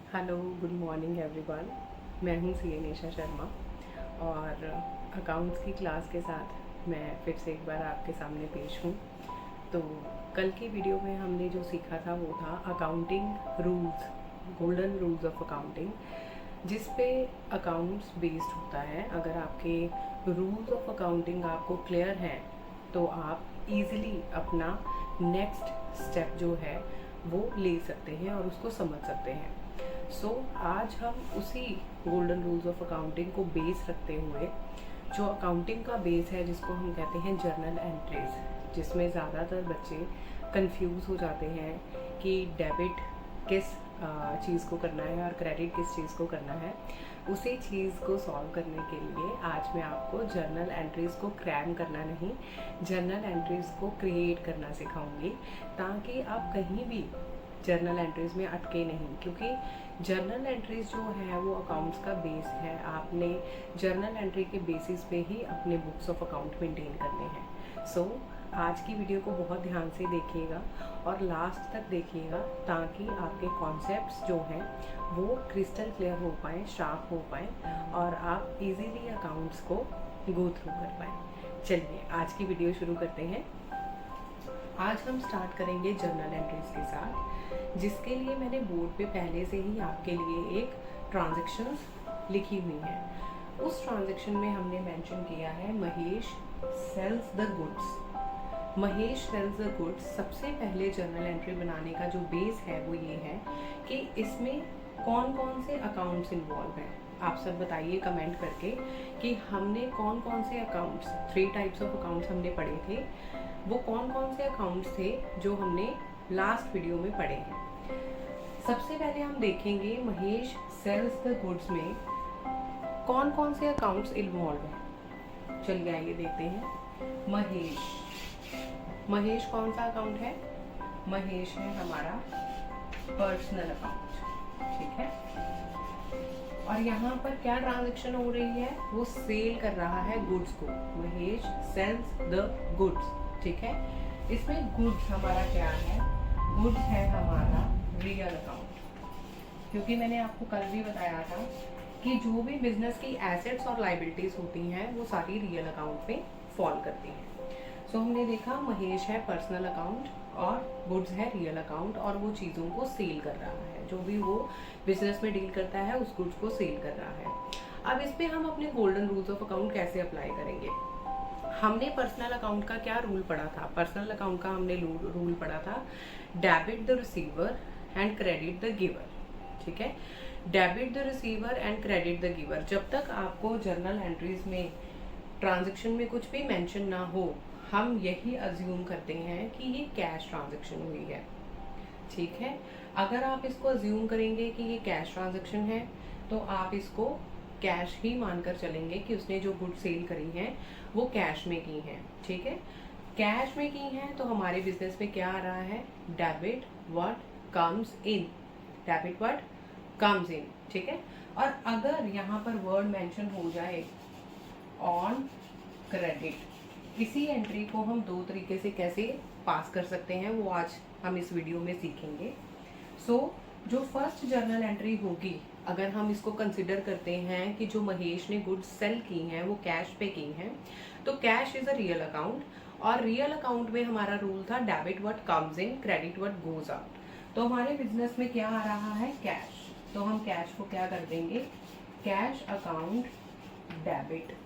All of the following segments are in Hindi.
Hello, good morning everyone. मैं हूँ सीए निशा शर्मा और अकाउंट्स की क्लास के साथ मैं फिर से एक बार आपके सामने पेश हूँ। तो कल की वीडियो में हमने जो सीखा था वो था accounting rules, golden rules of accounting, जिस पे अकाउंट्स बेस्ड होता है। अगर आपके रूल्स ऑफ अकाउंटिंग आपको क्लियर हैं तो आप इजीली अपना नेक्स्ट स्टेप जो है वो ले सकते हैं और उसको समझ सकते हैं। आज हम उसी गोल्डन रूल्स ऑफ अकाउंटिंग को बेस रखते हुए, जो अकाउंटिंग का बेस है जिसको हम कहते हैं जर्नल एंट्रीज, जिसमें ज़्यादातर बच्चे कंफ्यूज हो जाते हैं कि डेबिट किस चीज़ को करना है और क्रेडिट किस चीज़ को करना है। उसी चीज़ को सॉल्व करने के लिए आज मैं आपको जर्नल एंट्रीज़ को क्रैम करना नहीं, जर्नल एंट्रीज़ को क्रिएट करना सिखाऊंगी, ताकि आप कहीं भी जर्नल एंट्रीज में अटके नहीं। क्योंकि जर्नल एंट्रीज जो है वो अकाउंट्स का बेस है। आपने जर्नल एंट्री के बेसिस पे ही अपने बुक्स ऑफ अकाउंट मेंटेन करने हैं। आज की वीडियो को बहुत ध्यान से देखिएगा और लास्ट तक देखिएगा, ताकि आपके कॉन्सेप्ट्स जो हैं वो क्रिस्टल क्लियर हो पाएँ, शार्प हो पाएँ और आप इजीली अकाउंट्स को गो थ्रू कर पाएँ। चलिए आज की वीडियो शुरू करते हैं। आज हम स्टार्ट करेंगे जर्नल एंट्रीज के साथ, जिसके लिए मैंने बोर्ड पे पहले से ही आपके लिए एक ट्रांजैक्शंस लिखी हुई है। उस ट्रांजैक्शन में हमने मेंशन किया है Mahesh sales the goods. Mahesh sales the goods. सबसे पहले जर्नल एंट्री बनाने का जो बेस है वो ये है कि इसमें कौन कौन से अकाउंट्स इन्वॉल्व हैं। आप सब बताइए कमेंट करके कि हमने कौन कौन से अकाउंट्स, 3 टाइप्स ऑफ अकाउंट्स हमने पढ़े थे, वो कौन कौन से अकाउंट्स थे जो हमने लास्ट वीडियो में पढ़े हैं। सबसे पहले हम देखेंगे महेश सेल्स द गुड्स में कौन कौन से अकाउंट्स इन्वॉल्व हैं। चलिए आइए देखते हैं। महेश कौन सा अकाउंट है? महेश है हमारा पर्सनल अकाउंट, ठीक है। और यहाँ पर क्या ट्रांजैक्शन हो रही है? वो सेल कर रहा है गुड्स को। महेश सेल्स द गुड्स, ठीक है। इसमें गुड्स हमारा क्या है? गुड्स है हमारा रियल अकाउंट, क्योंकि मैंने आपको कल भी बताया था कि जो भी बिजनेस की एसेट्स और लाइबिलिटीज होती हैं वो सारी रियल अकाउंट में फॉल करती हैं। हमने देखा महेश है पर्सनल अकाउंट और गुड्स है रियल अकाउंट, और वो चीज़ों को सेल कर रहा है। जो भी वो बिजनेस में डील करता है उस गुड्स को सेल कर रहा है। अब इस पे हम अपने गोल्डन रूल्स ऑफ अकाउंट कैसे अप्लाई करेंगे? हमने पर्सनल अकाउंट का क्या रूल पढ़ा था? पर्सनल अकाउंट का हमने रूल पढ़ा था debit the receiver and credit the giver, ठीक है। Debit the receiver and credit the giver. जब तक आपको जर्नल एंट्रीज में ट्रांजैक्शन में कुछ भी मेंशन ना हो, हम यही अज्यूम करते हैं कि ये कैश ट्रांजैक्शन हुई है, ठीक है। अगर आप इसको अज्यूम करेंगे कि ये कैश ट्रांजैक्शन है तो आप इसको कैश ही मानकर चलेंगे कि उसने जो गुड सेल करी हैं वो कैश में की हैं, ठीक है। कैश में की हैं तो हमारे बिजनेस में क्या आ रहा है? Debit what comes in, debit what comes in, ठीक है। और अगर यहाँ पर वर्ड मेंशन हो जाए ऑन क्रेडिट, इसी एंट्री को हम 2 तरीके से कैसे पास कर सकते हैं वो आज हम इस वीडियो में सीखेंगे। जो फर्स्ट जर्नल एंट्री होगी, अगर हम इसको कंसिडर करते हैं कि जो महेश ने गुड्स सेल की हैं वो कैश पे की हैं, तो cash is a real account, और रियल अकाउंट में हमारा रूल था debit what comes in, credit what goes out. तो हमारे बिजनेस में क्या आ रहा है? कैश। तो हम कैश को क्या कर देंगे? कैश अकाउंट डेबिट,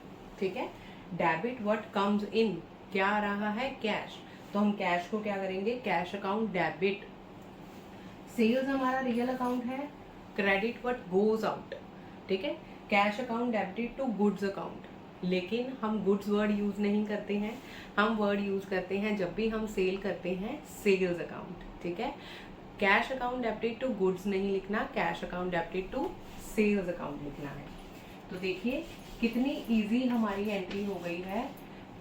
ठीक है। डेबिट व्हाट कम्स इन, क्या आ रहा है? कैश। तो हम कैश को क्या करेंगे? Cash account debit. सेल्स हमारा रियल अकाउंट है, क्रेडिट व्हाट गोज आउट, ठीक है। Cash account debited to goods account, लेकिन हम गुड्स वर्ड यूज नहीं करते हैं, हम वर्ड यूज करते हैं जब भी हम सेल करते हैं सेल्स अकाउंट, ठीक है। Cash account debited to goods नहीं लिखना, cash account debited to sales account लिखना है। तो देखिए कितनी इजी हमारी एंट्री हो गई है,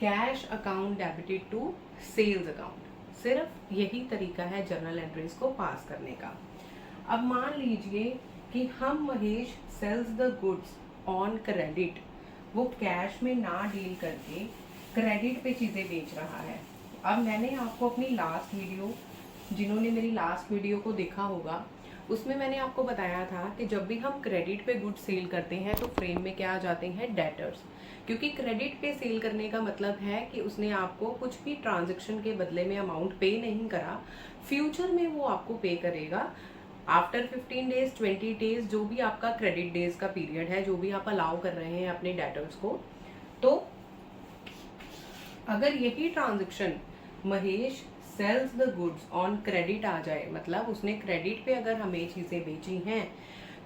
cash account debited to sales account. सिर्फ यही तरीका है जर्नल एंट्रीज को पास करने का। अब मान लीजिए कि हम Mahesh sales the goods on credit, वो कैश में ना डील करके क्रेडिट पे चीज़ें बेच रहा है। अब मैंने आपको अपनी लास्ट वीडियो, जिन्होंने मेरी लास्ट वीडियो को देखा होगा, उसमें मैंने आपको बताया था कि जब भी हम क्रेडिट पे गुड सेल करते हैं तो फ्रेम में क्या आ जाते हैं, डेटर्स। क्योंकि क्रेडिट पे सेल करने का मतलब है कि उसने आपको कुछ भी ट्रांजेक्शन के बदले में अमाउंट पे नहीं करा, फ्यूचर में वो आपको पे करेगा आफ्टर 15 डेज 20 डेज, जो भी आपका क्रेडिट डेज का पीरियड है, जो भी आप अलाउ कर रहे हैं अपने डेटर्स को। तो अगर यही transaction Mahesh sales the goods on credit आ जाए, मतलब उसने क्रेडिट पे अगर हमें चीजें बेची हैं,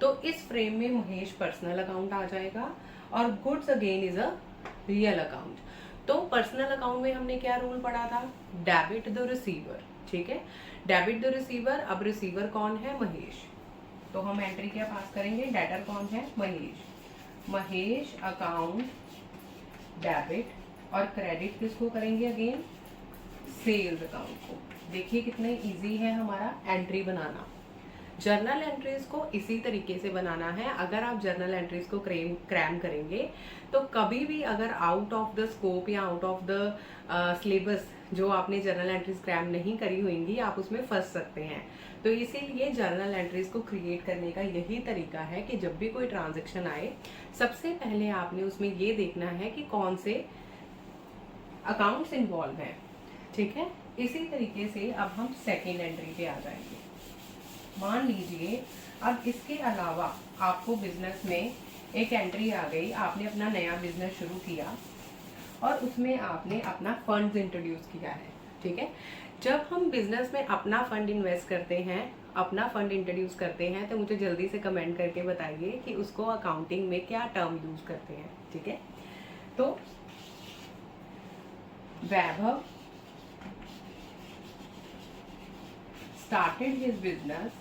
तो इस फ्रेम में महेश पर्सनल अकाउंट आ जाएगा और goods again is a real account. तो पर्सनल अकाउंट में हमने क्या रूल पढ़ा था, डेबिट द रिसीवर, ठीक है, डेबिट द रिसीवर। अब रिसीवर कौन है, महेश। तो हम एंट्री क्या पास करेंगे, डेटर कौन है, महेश। महेश अकाउंट डेबिट, और क्रेडिट किसको करेंगे, अगेन सेल्स अकाउंट को। देखिए कितना इजी है हमारा एंट्री बनाना। जर्नल एंट्रीज को इसी तरीके से बनाना है। अगर आप जर्नल एंट्रीज को क्रैम करेंगे तो कभी भी अगर आउट ऑफ द स्कोप या आउट ऑफ द सिलेबस जो आपने जर्नल एंट्रीज क्रैम नहीं करी होंगी, आप उसमें फंस सकते हैं। तो इसीलिए जर्नल एंट्रीज को क्रिएट करने का यही तरीका है कि जब भी कोई ट्रांजेक्शन आए, सबसे पहले आपने उसमें ये देखना है कि कौन से अकाउंट्स इन्वॉल्व हैं, ठीक है। इसी तरीके से अब हम सेकेंड एंट्री पे आ जाएंगे। मान लीजिए अब इसके अलावा आपको बिजनेस में एक एंट्री आ गई, आपने अपना नया बिजनेस शुरू किया और उसमें आपने अपना फंड इंट्रोड्यूस किया है, ठीक है। जब हम बिजनेस में अपना फंड इन्वेस्ट करते हैं, अपना फंड इंट्रोड्यूस करते हैं, तो मुझे जल्दी से कमेंट करके बताइए कि उसको अकाउंटिंग में क्या टर्म यूज करते हैं, ठीक है। तो Vaibhav started his business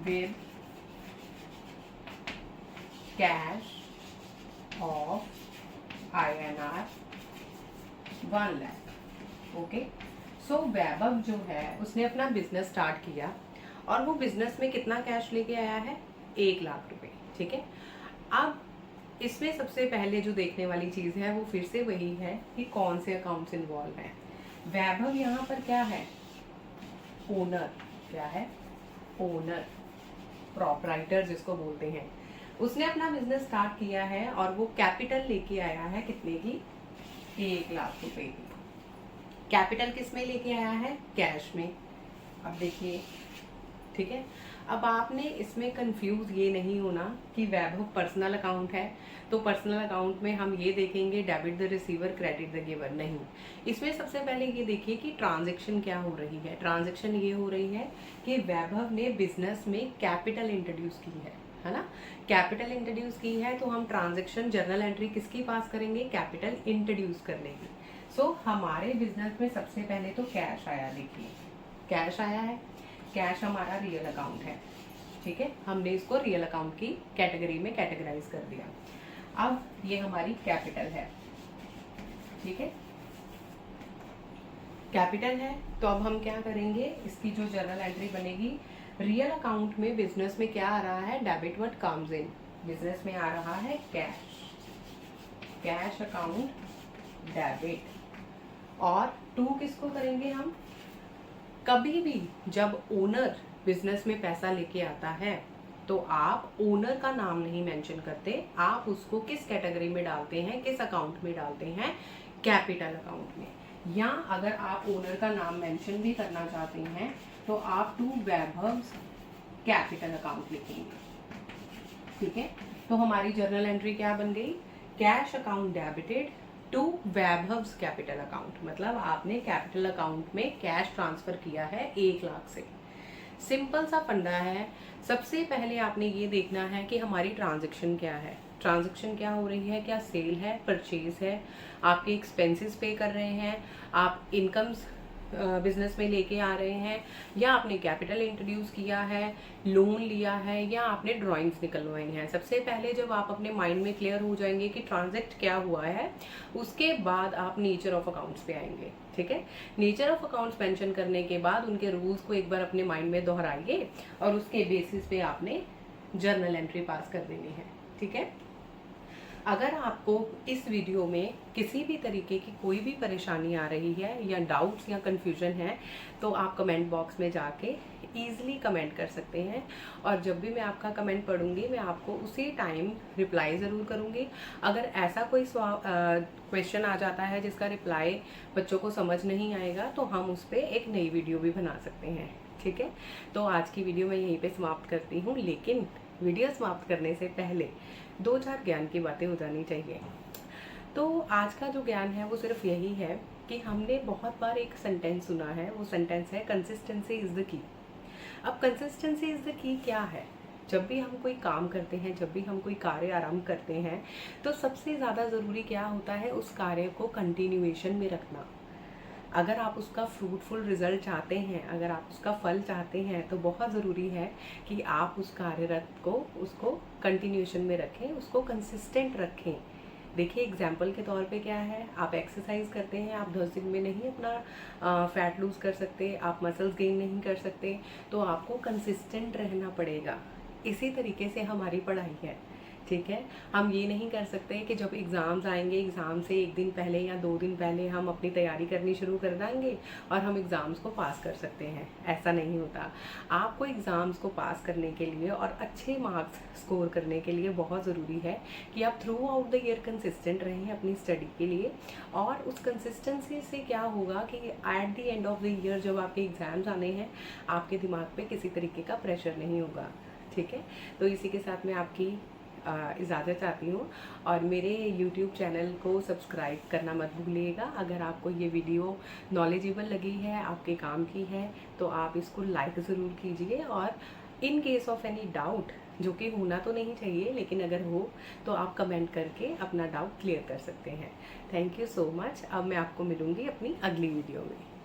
with cash of INR 1 lakh. Okay, so Vaibhav जो है उसने अपना बिजनेस स्टार्ट किया और वो बिजनेस में कितना कैश लेके आया है, 1 लाख रुपए, ठीक है। अब इसमें सबसे पहले जो देखने वाली चीज है वो फिर से वही है कि कौन से अकाउंट्स इन्वॉल्व हैं। वैभव यहाँ पर क्या है, ओनर, क्या है, ओनर, प्रोप्राइटर जिसको बोलते हैं। उसने अपना बिजनेस स्टार्ट किया है और वो कैपिटल लेके आया है, कितने की, 1 लाख रुपए की। कैपिटल किस में लेके आया है, कैश में। अब देखिए, ठीक है। अब आपने इसमें कंफ्यूज ये नहीं होना कि वैभव पर्सनल अकाउंट है तो पर्सनल अकाउंट में हम ये देखेंगे debit the receiver credit the giver, नहीं। इसमें सबसे पहले ये देखिए कि ट्रांजैक्शन क्या हो रही है। ट्रांजैक्शन ये हो रही है कि वैभव ने बिजनेस में कैपिटल इंट्रोड्यूस की है ना। कैपिटल इंट्रोड्यूस की है तो हम ट्रांजैक्शन जर्नल एंट्री किसकी पास करेंगे, कैपिटल इंट्रोड्यूस करने की। सो हमारे बिजनेस में सबसे पहले तो कैश आया, देखिए कैश आया है। कैश हमारा रियल अकाउंट है, ठीक है, हमने इसको रियल अकाउंट की कैटेगरी में कैटेगराइज कर दिया। अब ये हमारी कैपिटल है, ठीक है, कैपिटल है। तो अब हम क्या करेंगे, इसकी जो जर्नल एंट्री बनेगी, रियल अकाउंट में बिजनेस में क्या आ रहा है, debit what comes in, business में आ रहा है कैश, कैश अकाउंट डेबिट। और 2 किसको करेंगे हम, कभी भी जब ओनर बिजनेस में पैसा लेके आता है तो आप ओनर का नाम नहीं मेंशन करते, आप उसको किस कैटेगरी में डालते हैं, किस अकाउंट में डालते हैं, कैपिटल अकाउंट में। या अगर आप ओनर का नाम मेंशन भी करना चाहते हैं तो आप टू वैभव्स कैपिटल अकाउंट लिखेंगे, ठीक है। तो हमारी जर्नल एंट्री क्या बन गई, cash account debited to Vaibhav's capital account, मतलब आपने कैपिटल अकाउंट में कैश ट्रांसफर किया है 1 लाख से। सिंपल सा फंडा है। सबसे पहले आपने ये देखना है कि हमारी ट्रांजैक्शन क्या है, ट्रांजैक्शन क्या हो रही है, क्या सेल है, परचेज है, आपके एक्सपेंसेस पे कर रहे हैं, आप इनकम्स बिजनेस में लेके आ रहे हैं, या आपने कैपिटल इंट्रोड्यूस किया है, लोन लिया है, या आपने ड्राइंग्स निकलवाई हैं। सबसे पहले जब आप अपने माइंड में क्लियर हो जाएंगे कि ट्रांजैक्ट क्या हुआ है, उसके बाद आप नेचर ऑफ अकाउंट्स पे आएंगे, ठीक है। नेचर ऑफ अकाउंट्स मेंशन करने के बाद उनके रूल्स को एक बार अपने माइंड में दोहराइए और उसके बेसिस पे आपने जर्नल एंट्री पास कर देनी है, ठीक है। अगर आपको इस वीडियो में किसी भी तरीके की कोई भी परेशानी आ रही है या डाउट्स या कन्फ्यूजन है तो आप कमेंट बॉक्स में जाके ईज़िली कमेंट कर सकते हैं, और जब भी मैं आपका कमेंट पढ़ूंगी मैं आपको उसी टाइम रिप्लाई ज़रूर करूंगी। अगर ऐसा कोई क्वेश्चन आ जाता है जिसका रिप्लाई बच्चों को समझ नहीं आएगा तो हम उस पर एक नई वीडियो भी बना सकते हैं। ठीक है, तो आज की वीडियो मैं यहीं पे समाप्त करती हूँ, लेकिन वीडियो समाप्त करने से पहले 2-4 ज्ञान की बातें हो जानी चाहिए। तो आज का जो ज्ञान है वो सिर्फ यही है कि हमने बहुत बार एक सेंटेंस सुना है, वो सेंटेंस है कंसिस्टेंसी इज़ द की। अब कंसिस्टेंसी इज़ द की क्या है? जब भी हम कोई काम करते हैं, जब भी हम कोई कार्य आरंभ करते हैं, तो सबसे ज़्यादा ज़रूरी क्या होता है? उस कार्य को कंटिन्यूएशन में रखना। अगर आप उसका फ्रूटफुल रिजल्ट चाहते हैं, अगर आप उसका फल चाहते हैं, तो बहुत ज़रूरी है कि आप उस कार्यरत को उसको कंटिन्यूएशन में रखें, उसको कंसिस्टेंट रखें। देखिए एग्जाम्पल के तौर पे क्या है, आप एक्सरसाइज करते हैं, आप 10 दिन में नहीं अपना फैट लूज़ कर सकते, आप मसल्स गेन नहीं कर सकते, तो आपको कंसिस्टेंट रहना पड़ेगा। इसी तरीके से हमारी पढ़ाई है। ठीक है, हम ये नहीं कर सकते कि जब एग्ज़ाम्स आएंगे, एग्ज़ाम से 1 दिन पहले या 2 दिन पहले हम अपनी तैयारी करनी शुरू कर देंगे और हम एग्ज़ाम्स को पास कर सकते हैं। ऐसा नहीं होता। आपको एग्ज़ाम्स को पास करने के लिए और अच्छे मार्क्स स्कोर करने के लिए बहुत ज़रूरी है कि आप through out the year consistent रहें अपनी स्टडी के लिए। और उस कंसिस्टेंसी से क्या होगा कि at the end of the year जब आपके एग्ज़ाम्स आने हैं, आपके दिमाग पर किसी तरीके का प्रेशर नहीं होगा। ठीक है, तो इसी के साथ मैं आपकी इजाज़त चाहती हूँ, और मेरे YouTube चैनल को सब्सक्राइब करना मत भूलिएगा। अगर आपको ये वीडियो नॉलेजेबल लगी है, आपके काम की है, तो आप इसको लाइक ज़रूर कीजिए। और in case of any doubt, जो कि होना तो नहीं चाहिए लेकिन अगर हो तो आप कमेंट करके अपना डाउट क्लियर कर सकते हैं। Thank you so much. अब मैं आपको मिलूँगी अपनी अगली वीडियो में।